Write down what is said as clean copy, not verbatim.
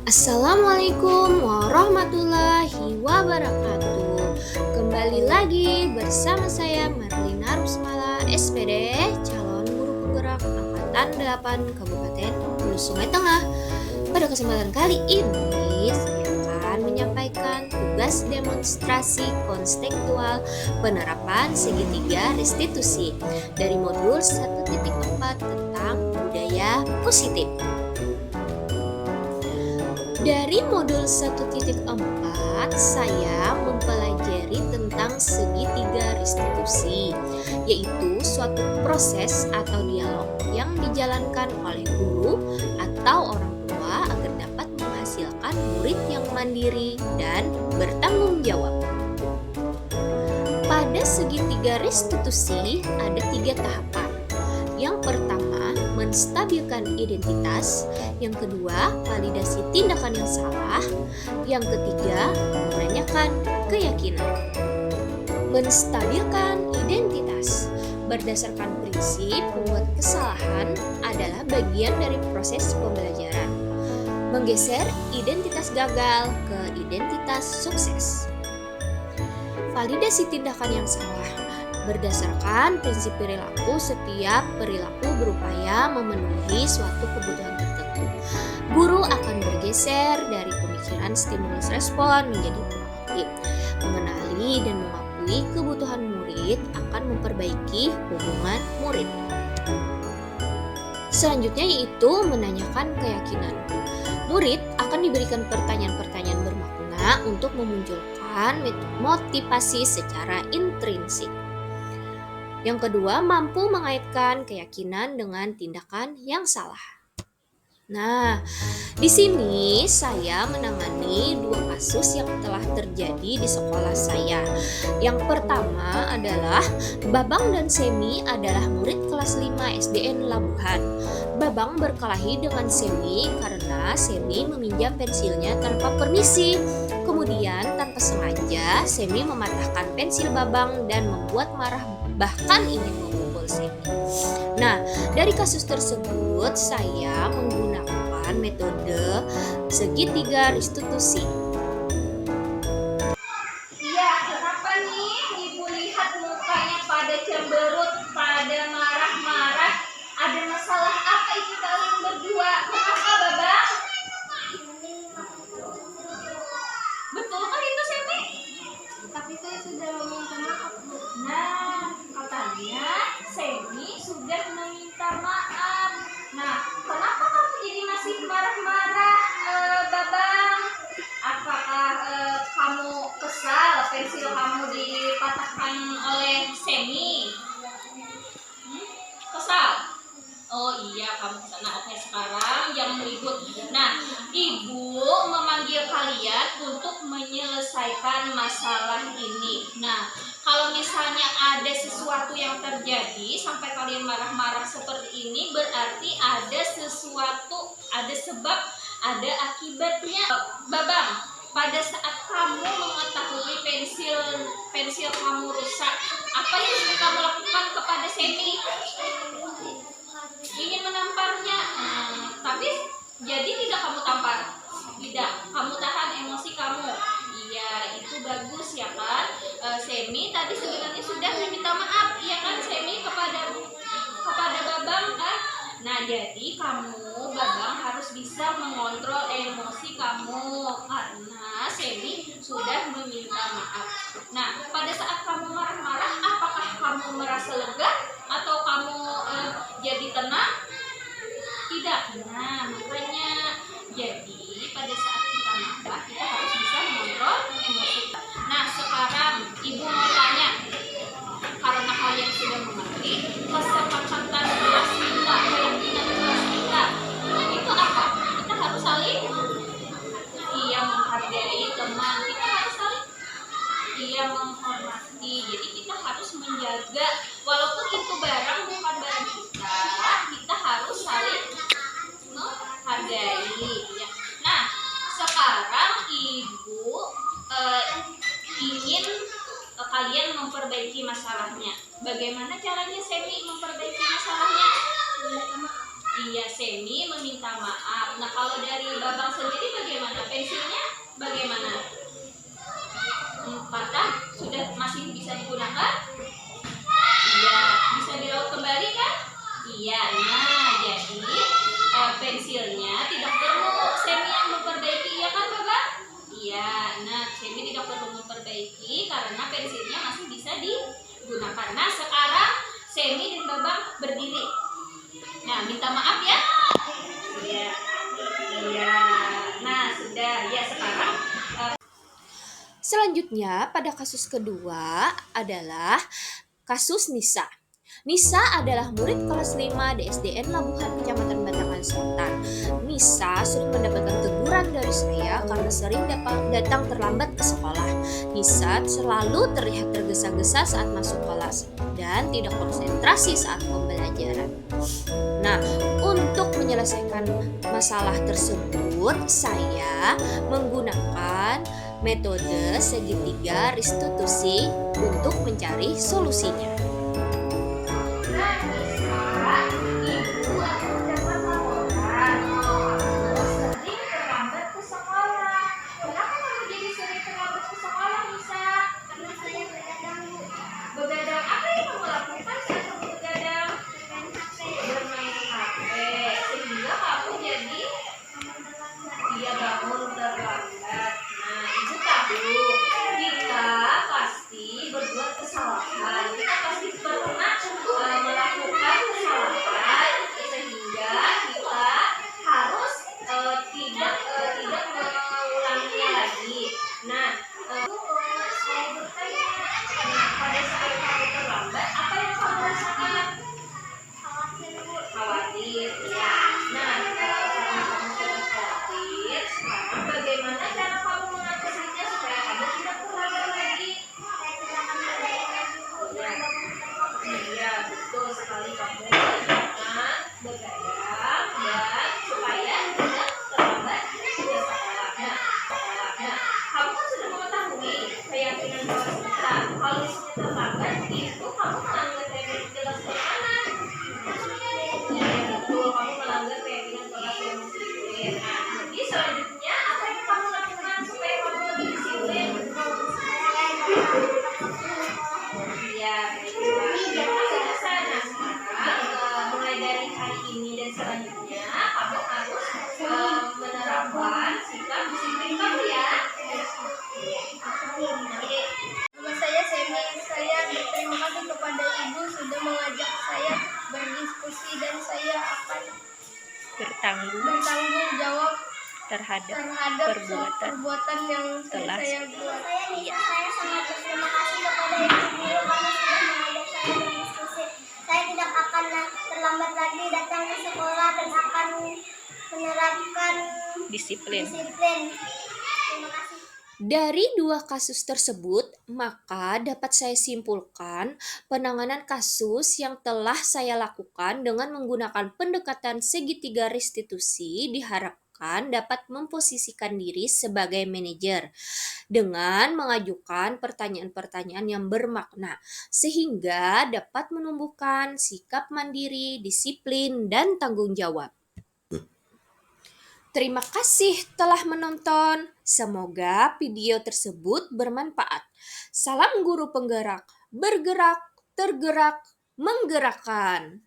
Assalamualaikum warahmatullahi wabarakatuh. Kembali lagi bersama saya Marlina Rusmala SPD, calon guru penggerak angkatan 8 Kabupaten Hulu Sungai Tengah. Pada kesempatan kali ini saya akan menyampaikan tugas demonstrasi konstekstual penerapan segitiga restitusi dari modul 1.4 tentang budaya positif. Dari modul 1.4, saya mempelajari tentang segitiga restitusi, yaitu suatu proses atau dialog yang dijalankan oleh guru atau orang tua agar dapat menghasilkan murid yang mandiri dan bertanggung jawab. Pada segitiga restitusi ada 3 tahapan. Yang pertama, menstabilkan identitas. Yang kedua, validasi tindakan yang salah. Yang ketiga, menanyakan keyakinan. Menstabilkan identitas berdasarkan prinsip membuat kesalahan adalah bagian dari proses pembelajaran. Menggeser identitas gagal ke identitas sukses. Validasi tindakan yang salah berdasarkan prinsip perilaku, setiap perilaku berupaya memenuhi suatu kebutuhan tertentu. Guru akan bergeser dari pemikiran stimulus respon menjadi proaktif. Mengenali dan mengakui kebutuhan murid akan memperbaiki hubungan murid. Selanjutnya yaitu menanyakan keyakinan. Murid akan diberikan pertanyaan-pertanyaan bermakna untuk memunculkan motivasi secara intrinsik. Yang kedua, mampu mengaitkan keyakinan dengan tindakan yang salah. Nah, di sini saya menangani 2 kasus yang telah terjadi di sekolah saya. Yang pertama adalah Babang dan Semi adalah murid kelas 5 SDN Labuhan. Babang berkelahi dengan Semi karena Semi meminjam pensilnya tanpa permisi. Kemudian tanpa sengaja Semi mematahkan pensil Babang dan membuat marah, bahkan ingin memukul Semi. Nah, dari kasus tersebut saya menggunakan metode segitiga restitusi. Iya, kenapa nih Ibu lihat mukanya pada cemberut, pada marah-marah? Ada masalah apa itu kalian berdua? Kenapa, Babang? Betul kan itu, Semi? Tapi saya sudah meminta maaf, Bu. Nah, katanya Semi sudah meminta maaf. Nah, kenapa kamu jadi masih marah-marah, Babang? Apakah kamu kesal pensil kamu dipatahkan oleh Semi? Kesal? Oh iya, kamu kesal. Nah, oke, sekarang jangan ribut. Nah, Ibu memanggil kalian untuk menyelesaikan masalah ini. Nah, kalau misalnya ada sesuatu yang terjadi sampai kalian marah-marah seperti ini, berarti ada sesuatu, ada sebab, ada akibatnya. Babang, pada saat kamu mengetahui pensil kamu rusak, apa yang sudah kamu lakukan kepada Semi? Ingin menamparnya, tapi jadi tidak kamu tampar? Tidak, kamu tahan emosi kamu. Iya, itu bagus ya kan. Semi tadi sebenarnya sudah meminta maaf, ya kan Semi, kepada Babang kan. Nah, jadi kamu Babang harus bisa mengontrol emosi kamu karena Semi sudah meminta maaf. Nah, pada saat kamu marah-marah, apakah kamu merasa lega atau kamu jadi tenang? Tidak. Nah, makanya jadi pada saat kita marah, kita harus bisa mengontrol emosi. Nah, sekarang Ibu mau tanya, karena kalian sudah mengerti kesepakatan kelas kita, keyakinan kelas kita, itu apa? Kita harus saling menghargai teman, kita harus saling menghormati. Jadi kita harus menjaga, walaupun itu barang bukan barang kita harus saling menghargai ya. Nah, sekarang Ibu ingin kalian memperbaiki masalahnya. Bagaimana caranya Semi memperbaiki masalahnya? Iya, Semi meminta maaf. Nah, kalau dari Babang sendiri bagaimana? Pensilnya bagaimana? Patah? Sudah masih bisa digunakan? Iya, bisa dilaut kembali kan? Iya, nah jadi pensilnya tidak perlu Semi yang memperbaiki, ya kan Babang? Iya, nah Semi tidak perlu memperbaiki karena pensilnya masih bisa digunakan. Nah, sekarang Semi dan Babang berdiri. Nah, minta maaf ya. Iya. Iya. Nah, sudah. Ya, sekarang Selanjutnya, pada kasus kedua adalah kasus Nisa. Nisa adalah murid kelas 5 DSDN Labuhan, Kecamatan Batangan Selatan. Nisa sering mendapatkan teguran dari saya karena sering datang terlambat ke sekolah. Nisa selalu terlihat tergesa-gesa saat masuk kelas dan tidak konsentrasi saat pembelajaran. Nah, untuk menyelesaikan masalah tersebut, saya menggunakan metode segitiga restitusi untuk mencari solusinya. nah, Ibu akan dapat laporan kalau kamu sering terlambat ke sekolah. Kenapa kamu jadi sering terlambat ke sekolah, Nisa? Karena saya begadang, Bu. Begadang. Apa yang kamu lakukan saat kamu begadang? Main HP. Bermain HP. Sehingga kamu jadi dia bangun terlambat. Nah, Ibu tahu kita pasti berbuat kesalahan. Kita pasti pernah melakukan kesalahan sehingga kita harus tidak mengulanginya lagi. Nah, saya bertanya, pada saat kamu terlambat, apa yang kamu rasakan? Khawatir, Bu. Khawatir, ya. Nah, karena kamu sudah khawatir, sekarang bagaimana cara kamu mengatasinya supaya kamu tidak terlambat lagi? Saya tidak akan begadang lagi, Bu. Ya. Dan bangun tepat. Iya, betul sekali, kamu jangan begadang dan supaya tidak terlambat ke sekolah. Nah, kamu kan sudah mengetahui keyakinan bahwa kita kalau misalnya terlambat itu kamu melanggar keyakinan jelas mana? Iya, betul, kamu melanggar keyakinan kelas yang disiplin. Nah, jadi selanjutnya apa yang kamu lakukan supaya kamu lebih disiplin? Saya datang tepat waktu ke sekolah. Iya, baiklah. Terima kasih. Nah, sekarang mulai dari hari ini dan selanjutnya kamu harus menerapkan sikap disiplin kamu ya. Oke. Nama saya Semi. Saya berterima kasih kepada Ibu sudah mengajak saya berdiskusi dan saya akan bertanggung jawab terhadap terhadap perbuatan yang telah saya buat. Saya sangat berterima kasih kepada Ibu Guru karena sudah mengajak saya berdiskusi. Saya tidak akan terlambat lagi datang ke sekolah dan akan menerapkan disiplin. Terima kasih. Dari dua kasus tersebut, maka dapat saya simpulkan penanganan kasus yang telah saya lakukan dengan menggunakan pendekatan segitiga restitusi diharapkan dapat memposisikan diri sebagai manajer dengan mengajukan pertanyaan-pertanyaan yang bermakna sehingga dapat menumbuhkan sikap mandiri, disiplin, dan tanggung jawab. Terima kasih telah menonton. Semoga video tersebut bermanfaat. Salam guru penggerak, bergerak, tergerak, menggerakkan.